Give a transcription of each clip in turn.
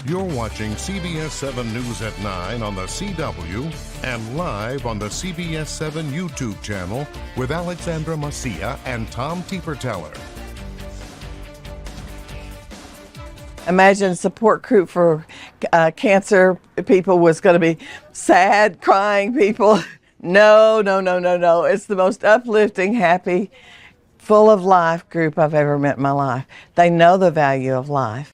You're watching CBS7 News at 9 on the CW and live on the CBS7 YouTube channel with Alexandra, Macia, and Tom Teeper-Teller. Imagine a support group for cancer people was going to be sad, crying people. No. It's the most uplifting, happy, full of life group I've ever met in my life. They know the value of life.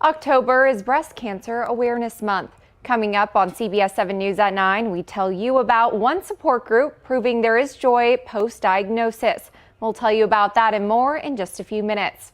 October is Breast Cancer Awareness Month. Coming up on CBS7 News at 9, we tell you about one support group proving there is joy post-diagnosis. We'll tell you about that and more in just a few minutes.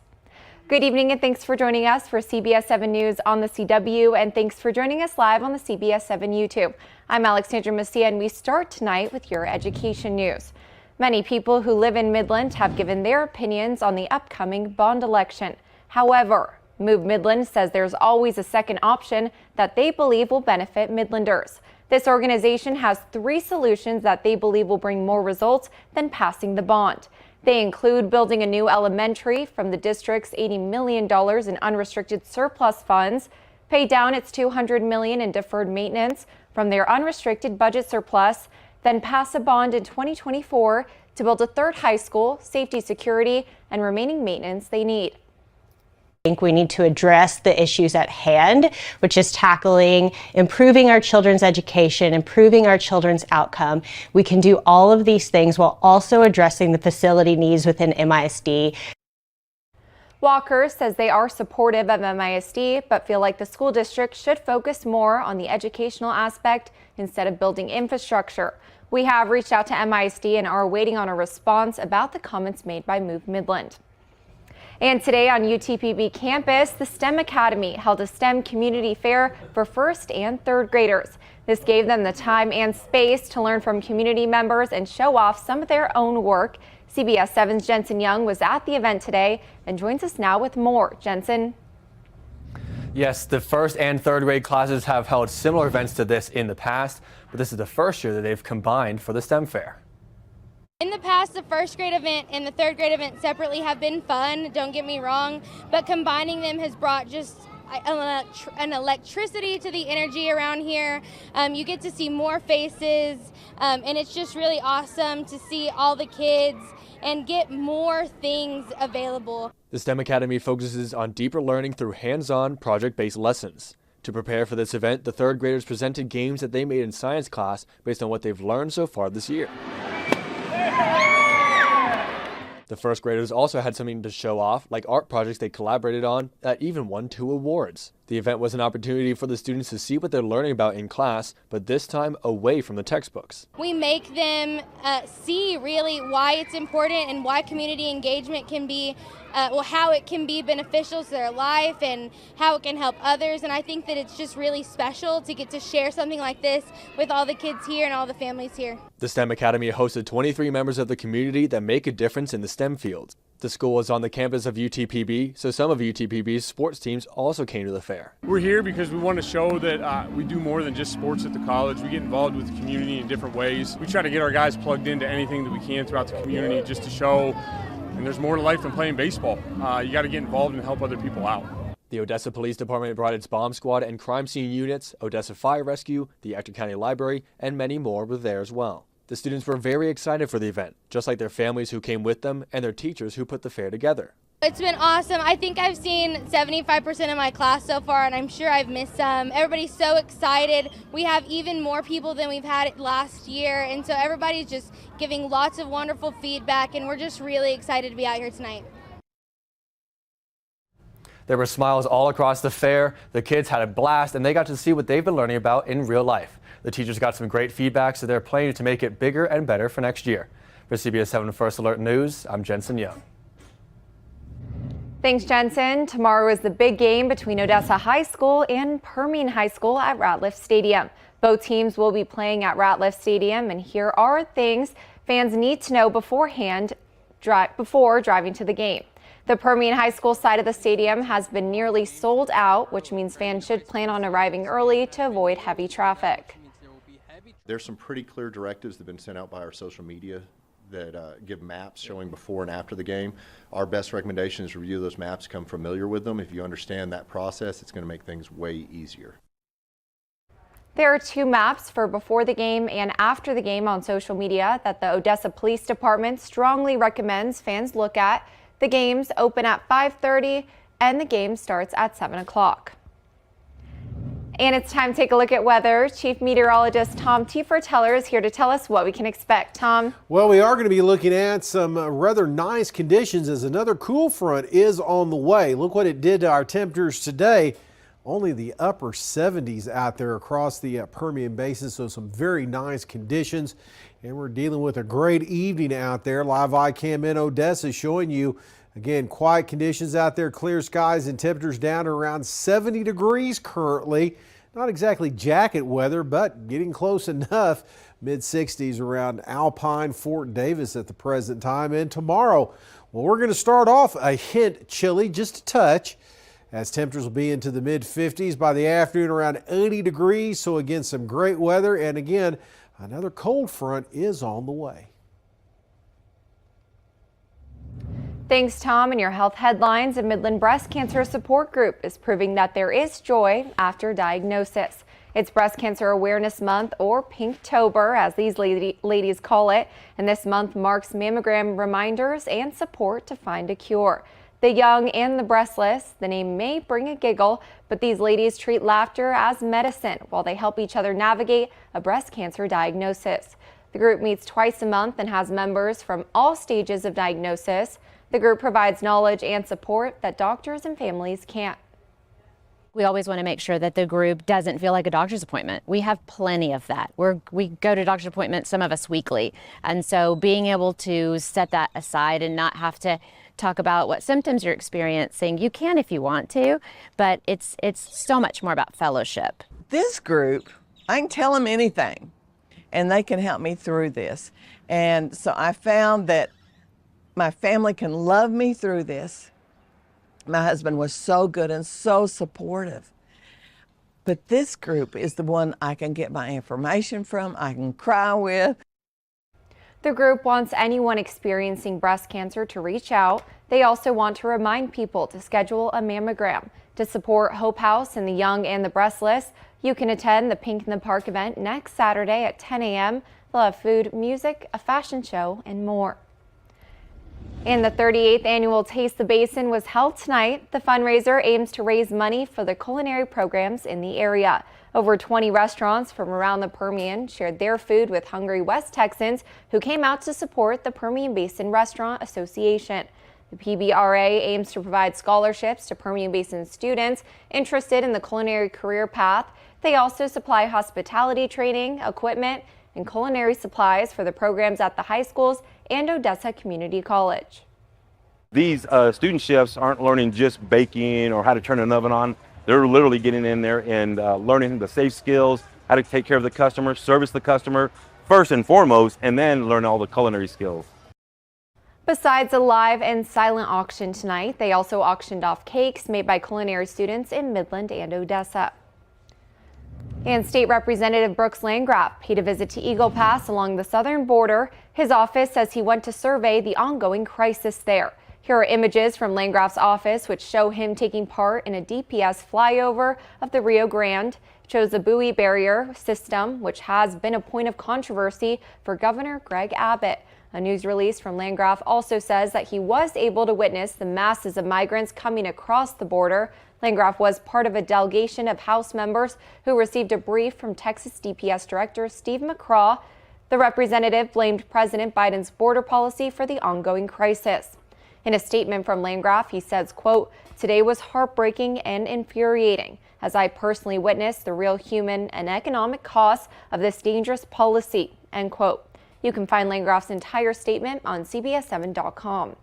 Good evening and thanks for joining us for CBS7 News on the CW, and thanks for joining us live on the CBS7 YouTube. I'm Alexandra, Macia, and we start tonight with your education news. Many people who live in Midland have given their opinions on the upcoming bond election. However, Move Midland says there's always a second option that they believe will benefit Midlanders. This organization has 3 solutions that they believe will bring more results than passing the bond. They include building a new elementary from the district's $80 million in unrestricted surplus funds, pay down its $200 million in deferred maintenance from their unrestricted budget surplus, then pass a bond in 2024 to build a 3rd high school, safety, security, and remaining maintenance they need. I think we need to address the issues at hand, which is tackling, improving our children's education, improving our children's outcome. We can do all of these things while also addressing the facility needs within MISD. Walker says they are supportive of MISD, but feel like the school district should focus more on the educational aspect instead of building infrastructure. We have reached out to MISD and are waiting on a response about the comments made by Move Midland. And today on UTPB campus, the STEM Academy held a STEM community fair for 1st and 3rd graders. This gave them the time and space to learn from community members and show off some of their own work. CBS 7's Jensen Young was at the event today and joins us now with more. Jensen. Yes, the 1st and 3rd grade classes have held similar events to this in the past, but this is the first year that they've combined for the STEM fair. In the past, the 1st grade event and the 3rd grade event separately have been fun, don't get me wrong, but combining them has brought just an electricity to the energy around here. You get to see more faces, and it's just really awesome to see all the kids and get more things available. The STEM Academy focuses on deeper learning through hands-on, project-based lessons. To prepare for this event, the 3rd graders presented games that they made in science class based on what they've learned so far this year. The 1st graders also had something to show off, like art projects they collaborated on that even won 2 awards. The event was an opportunity for the students to see what they're learning about in class, but this time away from the textbooks. We make them see really why it's important and why community engagement can be, how it can be beneficial to their life and how it can help others. And I think that it's just really special to get to share something like this with all the kids here and all the families here. The STEM Academy hosted 23 members of the community that make a difference in the STEM fields. The school is on the campus of UTPB, so some of UTPB's sports teams also came to the fair. We're here because we want to show that we do more than just sports at the college. We get involved with the community in different ways. We try to get our guys plugged into anything that we can throughout the community just to show, and there's more to life than playing baseball. You got to get involved and help other people out. The Odessa Police Department brought its bomb squad and crime scene units, Odessa Fire Rescue, the Ector County Library, and many more were there as well. The students were very excited for the event, just like their families who came with them and their teachers who put the fair together. It's been awesome. I think I've seen 75% of my class so far, and I'm sure I've missed some. Everybody's so excited. We have even more people than we've had last year, and so everybody's just giving lots of wonderful feedback, and we're just really excited to be out here tonight. There were smiles all across the fair. The kids had a blast, and they got to see what they've been learning about in real life. The teachers got some great feedback, so they're planning to make it bigger and better for next year. For CBS 7 First Alert News, I'm Jensen Young. Thanks, Jensen. Tomorrow is the big game between Odessa High School and Permian High School at Ratliff Stadium. Both teams will be playing at Ratliff Stadium, and here are things fans need to know beforehand before driving to the game. The Permian High School side of the stadium has been nearly sold out, which means fans should plan on arriving early to avoid heavy traffic. There's some pretty clear directives that have been sent out by our social media that give maps showing before and after the game. Our best recommendation is to review those maps, become familiar with them. If you understand that process, it's going to make things way easier. There are 2 maps for before the game and after the game on social media that the Odessa Police Department strongly recommends fans look at. The games open at 5:30 and the game starts at 7 o'clock. And it's time to take a look at weather. Chief Meteorologist Tom Teefer-Teller is here to tell us what we can expect. Tom? Well, we are going to be looking at some rather nice conditions as another cool front is on the way. Look what it did to our temperatures today. Only the upper 70s out there across the Permian Basin, so some very nice conditions. And we're dealing with a great evening out there. Live eye cam in Odessa showing you, again, quiet conditions out there, clear skies and temperatures down to around 70 degrees currently. Not exactly jacket weather, but getting close enough. Mid-60s around Alpine, Fort Davis at the present time. And tomorrow, well, we're going to start off a hint chilly, just a touch, as temperatures will be into the mid-50s by the afternoon, around 80 degrees. So again, some great weather. And again, another cold front is on the way. Thanks, Tom. And your health headlines. A Midland Breast Cancer Support Group is proving that there is joy after diagnosis. It's Breast Cancer Awareness Month, or Pinktober, as these ladies call it. And this month marks mammogram reminders and support to find a cure. The young and the breastless, the name may bring a giggle, but these ladies treat laughter as medicine while they help each other navigate a breast cancer diagnosis. The group meets twice a month and has members from all stages of diagnosis. The group provides knowledge and support that doctors and families can't. We always want to make sure that the group doesn't feel like a doctor's appointment. We have plenty of that. We go to doctor's appointments, some of us weekly. And so being able to set that aside and not have to talk about what symptoms you're experiencing, you can if you want to, but it's so much more about fellowship. This group, I can tell them anything and they can help me through this. And so I found that my family can love me through this. My husband was so good and so supportive. But this group is the one I can get my information from, I can cry with. The group wants anyone experiencing breast cancer to reach out. They also want to remind people to schedule a mammogram. To support Hope House and the young and the breastless, you can attend the Pink in the Park event next Saturday at 10 a.m. They'll have food, music, a fashion show, and more. And the 38th annual Taste the Basin was held tonight. The fundraiser aims to raise money for the culinary programs in the area. Over 20 restaurants from around the Permian shared their food with hungry West Texans who came out to support the Permian Basin Restaurant Association. The PBRA aims to provide scholarships to Permian Basin students interested in the culinary career path. They also supply hospitality training, equipment, and culinary supplies for the programs at the high schools and Odessa Community College. These student chefs aren't learning just baking or how to turn an oven on. They're literally getting in there and learning the safe skills, how to take care of the customer, service the customer first and foremost, and then learn all the culinary skills. Besides a live and silent auction tonight, they also auctioned off cakes made by culinary students in Midland and Odessa. And State Representative Brooks Landgraf paid a visit to Eagle Pass along the southern border. His office says he went to survey the ongoing crisis there. Here are images from Landgraf's office which show him taking part in a DPS flyover of the Rio Grande. It shows the buoy barrier system, which has been a point of controversy for Governor Greg Abbott. A news release from Landgraf also says that he was able to witness the masses of migrants coming across the border. Landgraf was part of a delegation of House members who received a brief from Texas DPS Director Steve McCraw. The representative blamed President Biden's border policy for the ongoing crisis. In a statement from Landgraf, he says, quote, "Today was heartbreaking and infuriating as I personally witnessed the real human and economic costs of this dangerous policy," end quote. You can find Landgraf's entire statement on CBS7.com.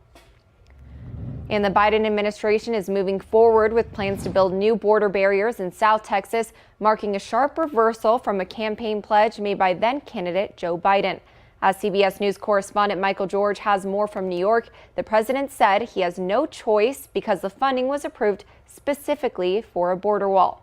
And the Biden administration is moving forward with plans to build new border barriers in South Texas, marking a sharp reversal from a campaign pledge made by then-candidate Joe Biden. As CBS News correspondent Michael George has more from New York, the president said he has no choice because the funding was approved specifically for a border wall.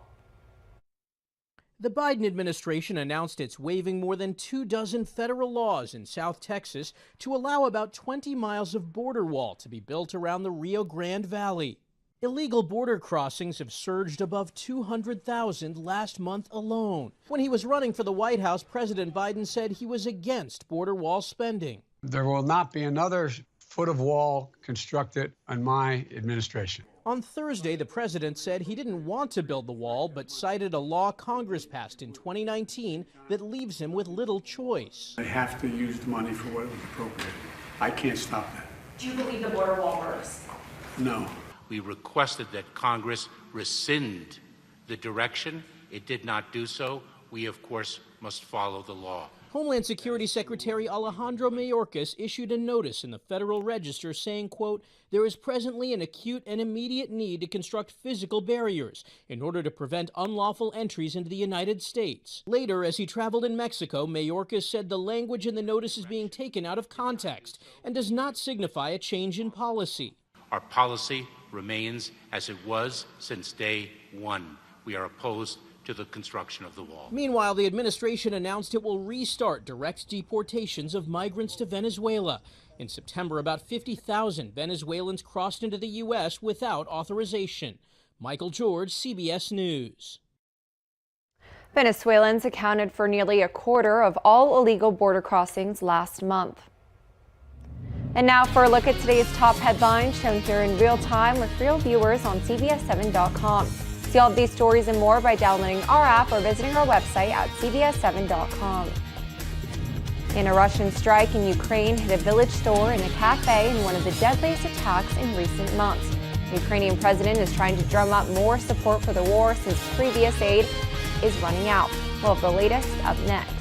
The Biden administration announced it's waiving more than 24 federal laws in South Texas to allow about 20 miles of border wall to be built around the Rio Grande Valley. Illegal border crossings have surged above 200,000 last month alone. When he was running for the White House, President Biden said he was against border wall spending. There will not be another foot of wall constructed in my administration. On Thursday, the president said he didn't want to build the wall, but cited a law Congress passed in 2019 that leaves him with little choice. They have to use the money for what was appropriate. I can't stop that. Do you believe the border wall works? No. We requested that Congress rescind the direction. It did not do so. We, of course, must follow the law. Homeland Security Secretary Alejandro Mayorkas issued a notice in the Federal Register saying, quote, there is presently an acute and immediate need to construct physical barriers in order to prevent unlawful entries into the United States. Later, as he traveled in Mexico, Mayorkas said the language in the notice is being taken out of context and does not signify a change in policy. Our policy remains as it was since day one. We are opposed to the construction of the wall. Meanwhile, the administration announced it will restart direct deportations of migrants to Venezuela. In September, about 50,000 Venezuelans crossed into the U.S. without authorization. Michael George, CBS News. Venezuelans accounted for nearly a quarter of all illegal border crossings last month. And now for a look at today's top headlines shown here in real time with real viewers on CBS7.com. See all of these stories and more by downloading our app or visiting our website at CBS7.com. And a Russian strike in Ukraine hit a village store and a cafe in one of the deadliest attacks in recent months. The Ukrainian president is trying to drum up more support for the war since previous aid is running out. We'll have the latest up next.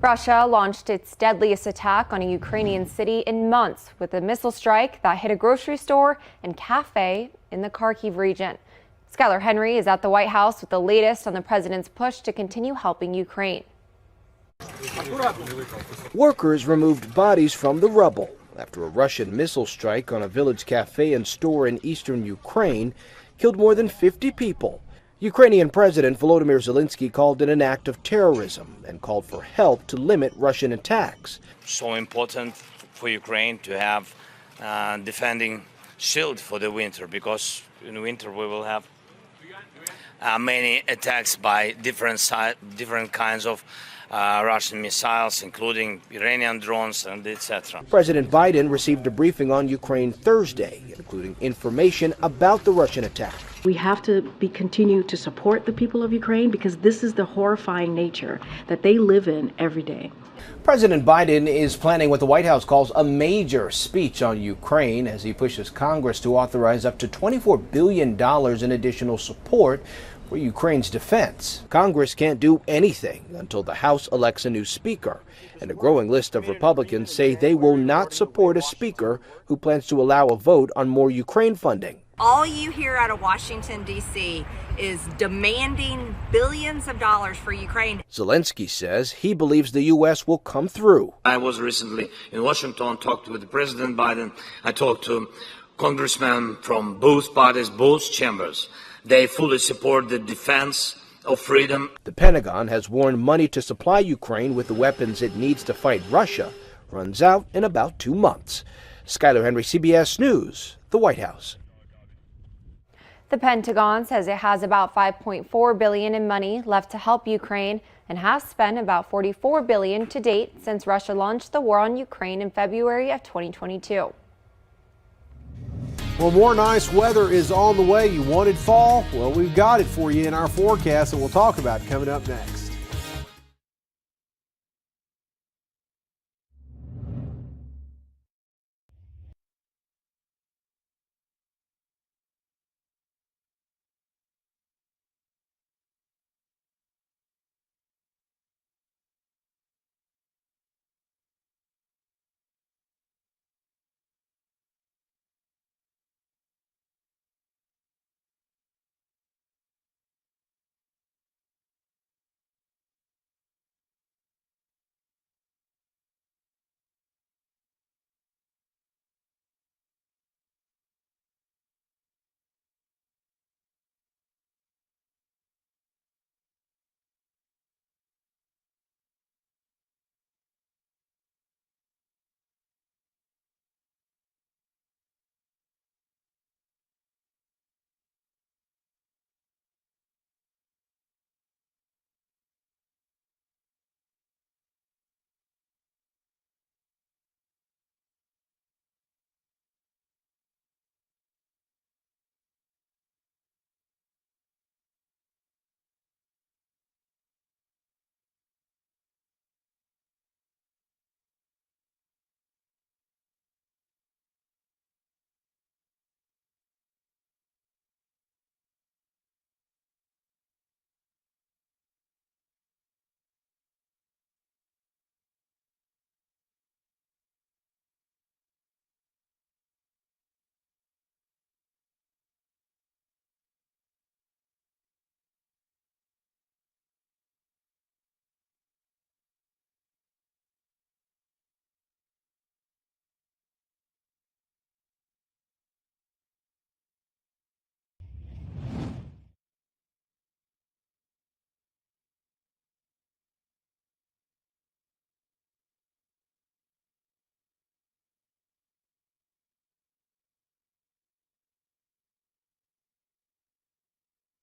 Russia launched its deadliest attack on a Ukrainian city in months with a missile strike that hit a grocery store and cafe in the Kharkiv region. Skylar Henry is at the White House with the latest on the president's push to continue helping Ukraine. Workers removed bodies from the rubble after a Russian missile strike on a village cafe and store in eastern Ukraine killed more than 50 people. Ukrainian President Volodymyr Zelensky called it an act of terrorism and called for help to limit Russian attacks. So important for Ukraine to have defending shield for the winter, because in winter we will have many attacks by different kinds of Russian missiles, including Iranian drones and etc. President Biden received a briefing on Ukraine Thursday, including information about the Russian attack. We have to continue to support the people of Ukraine because this is the horrifying nature that they live in every day. President Biden is planning what the White House calls a major speech on Ukraine as he pushes Congress to authorize up to $24 billion in additional support for Ukraine's defense. Congress can't do anything until the House elects a new speaker, and a growing list of Republicans say they will not support a speaker who plans to allow a vote on more Ukraine funding. All you hear out of Washington, D.C. is demanding billions of dollars for Ukraine. Zelensky says he believes the U.S. will come through. I was recently in Washington, talked with President Biden. I talked to congressmen from both parties, both chambers. They fully support the defense of freedom. The Pentagon has warned money to supply Ukraine with the weapons it needs to fight Russia runs out in about 2 months. Skylar Henry, CBS News, the White House. The Pentagon says it has about $5.4 billion in money left to help Ukraine and has spent about $44 billion to date since Russia launched the war on Ukraine in February of 2022. Well, more nice weather is on the way. You wanted fall? Well, we've got it for you in our forecast, and we'll talk about it coming up next.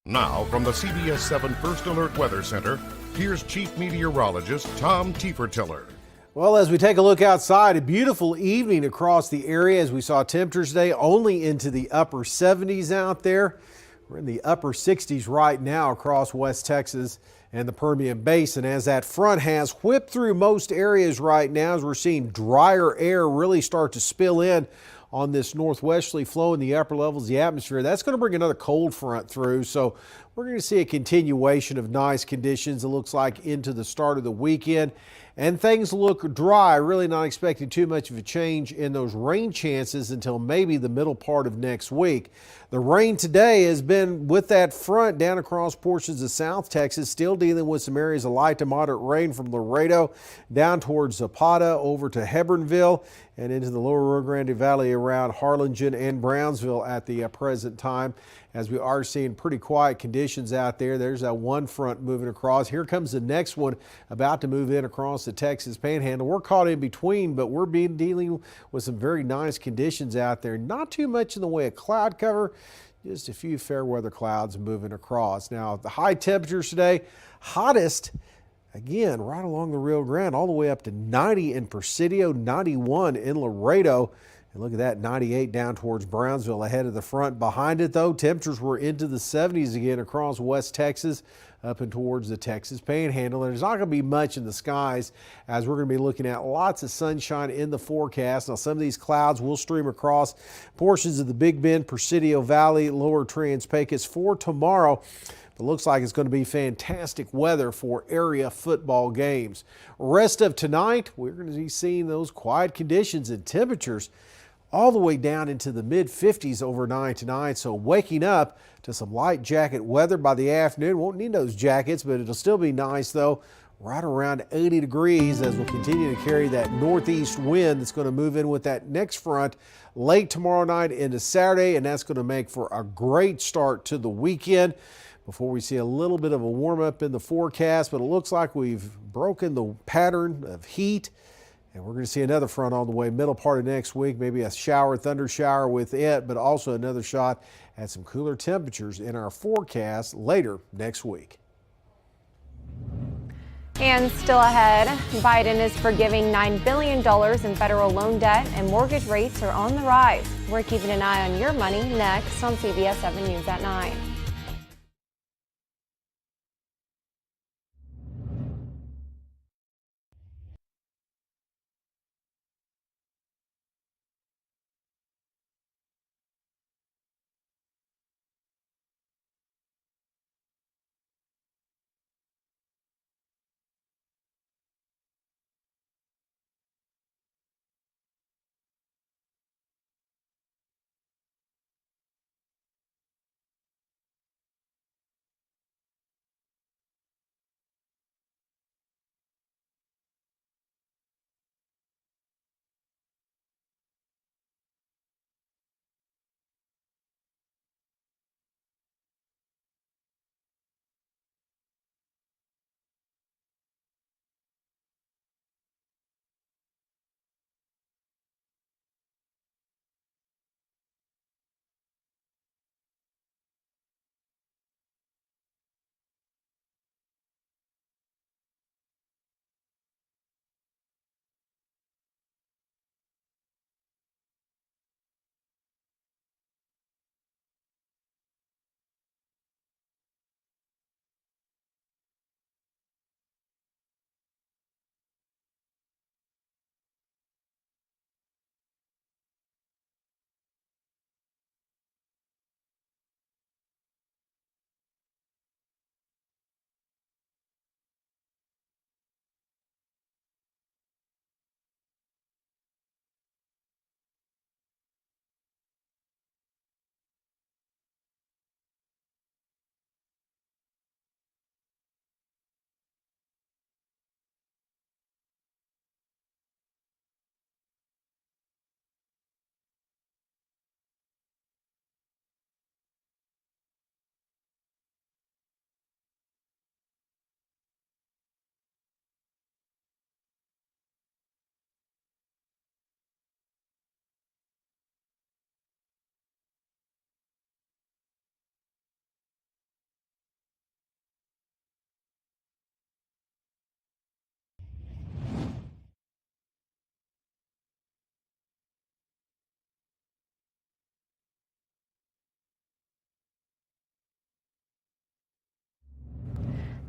Now, from the CBS7 First Alert Weather Center, here's Chief Meteorologist Tom Tiefertiller. Well, as we take a look outside, a beautiful evening across the area as we saw temperatures today only into the upper 70s out there. We're in the upper 60s right now across West Texas and the Permian Basin as that front has whipped through most areas right now as we're seeing drier air really start to spill in on this northwesterly flow in the upper levels of the atmosphere. That's going to bring another cold front through. So we're going to see a continuation of nice conditions, it looks like, into the start of the weekend. And things look dry, really not expecting too much of a change in those rain chances until maybe the middle part of next week. The rain today has been with that front down across portions of South Texas, still dealing with some areas of light to moderate rain from Laredo down towards Zapata over to Hebronville and into the lower Rio Grande Valley around Harlingen and Brownsville at the present time, as we are seeing pretty quiet conditions out there. There's that one front moving across. Here comes the next one about to move in across the Texas Panhandle. We're caught in between, but we're dealing with some very nice conditions out there. Not too much in the way of cloud cover, just a few fair weather clouds moving across. Now, the high temperatures today, hottest Again, right along the Rio Grande, all the way up to 90 in Presidio, 91 in Laredo. And look at that, 98 down towards Brownsville ahead of the front. Behind it, though, temperatures were into the 70s again across West Texas, up and towards the Texas Panhandle. There's not going to be much in the skies as we're going to be looking at lots of sunshine in the forecast. Now, some of these clouds will stream across portions of the Big Bend, Presidio Valley, Lower Trans-Pecos for tomorrow. It looks like it's going to be fantastic weather for area football games. Rest of tonight, we're going to be seeing those quiet conditions and temperatures all the way down into the mid-50s overnight tonight. So waking up to some light jacket weather by the afternoon. Won't need those jackets, but it'll still be nice though. Right around 80 degrees as we'll continue to carry that northeast wind that's going to move in with that next front late tomorrow night into Saturday, and that's going to make for a great start to the weekend before we see a little bit of a warm up in the forecast. But it looks like we've broken the pattern of heat. And we're going to see another front on the way middle part of next week, maybe a shower, thunder shower with it, but also another shot at some cooler temperatures in our forecast later next week. And still ahead, Biden is forgiving $9 billion in federal loan debt and mortgage rates are on the rise. We're keeping an eye on your money next on CBS 7 News at 9.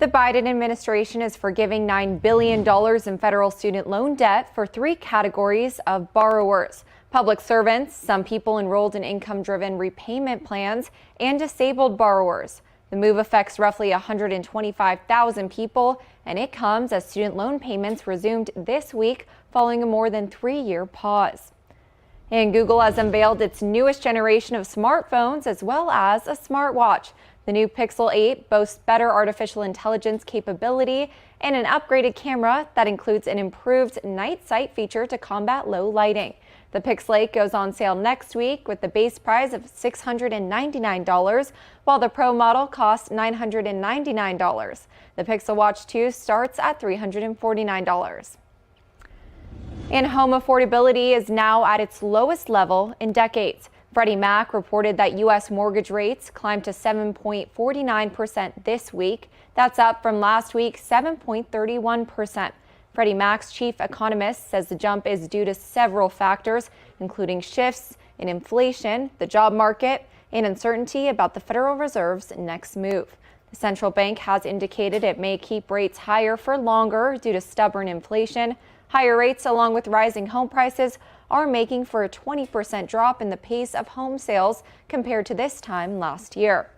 The Biden administration is forgiving $9 billion in federal student loan debt for 3 categories of borrowers: public servants, some people enrolled in income-driven repayment plans, and disabled borrowers. The move affects roughly 125,000 people, and it comes as student loan payments resumed this week following a more than 3-year pause. And Google has unveiled its newest generation of smartphones as well as a smartwatch. The new Pixel 8 boasts better artificial intelligence capability and an upgraded camera that includes an improved night sight feature to combat low lighting. The Pixel 8 goes on sale next week with the base price of $699, while the Pro model costs $999. The Pixel Watch 2 starts at $349. And home affordability is now at its lowest level in decades. Freddie Mac reported that U.S. mortgage rates climbed to 7.49% this week. That's up from last week's 7.31%. Freddie Mac's chief economist says the jump is due to several factors, including shifts in inflation, the job market, and uncertainty about the Federal Reserve's next move. The central bank has indicated it may keep rates higher for longer due to stubborn inflation. Higher rates, along with rising home prices, are making for a 20% drop in the pace of home sales compared to this time last year.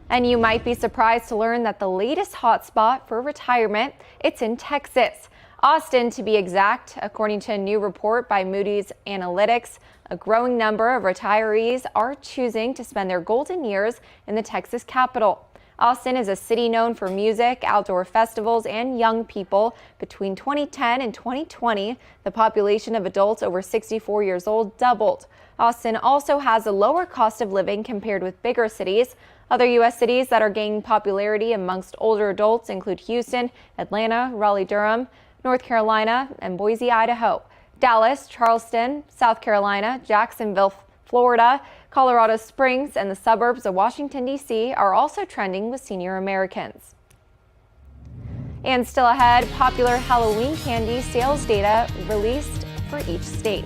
And you might be surprised to learn that the latest hotspot for retirement, it's in Texas. Austin, to be exact. According to a new report by Moody's Analytics, a growing number of retirees are choosing to spend their golden years in the Texas capital. Austin is a city known for music, outdoor festivals, and young people. Between 2010 and 2020, the population of adults over 64 years old doubled. Austin also has a lower cost of living compared with bigger cities. Other U.S. cities that are gaining popularity amongst older adults include Houston, Atlanta, Raleigh-Durham, North Carolina, and Boise, Idaho. Dallas, Charleston, South Carolina, Jacksonville, Florida, Colorado Springs, and the suburbs of Washington, D.C. are also trending with senior Americans. And still ahead, popular Halloween candy sales data released for each state.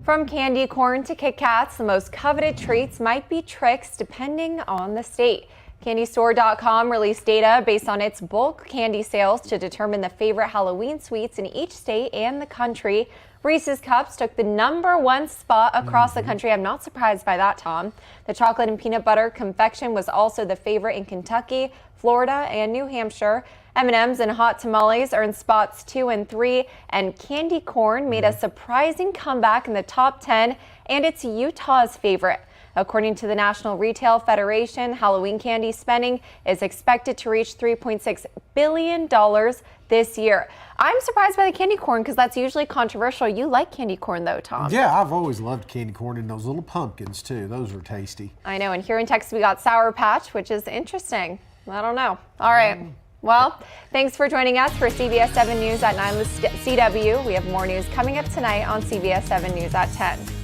From candy corn to Kit Kats, the most coveted treats might be tricks depending on the state. CandyStore.com released data based on its bulk candy sales to determine the favorite Halloween sweets in each state and the country. Reese's Cups took the #1 spot across the country. I'm not surprised by that, Tom. The chocolate and peanut butter confection was also the favorite in Kentucky, Florida, and New Hampshire. M&M's and hot tamales are in spots 2 and 3, and candy corn made a surprising comeback in the top 10, and it's Utah's favorite. According to the National Retail Federation, Halloween candy spending is expected to reach $3.6 billion this year. I'm surprised by the candy corn because that's usually controversial. You like candy corn though, Tom. Yeah, I've always loved candy corn and those little pumpkins too. Those are tasty. I know, and here in Texas we got Sour Patch, which is interesting. I don't know. All right. Well, thanks for joining us for CBS 7 News at 9 with CW. We have more news coming up tonight on CBS 7 News at 10.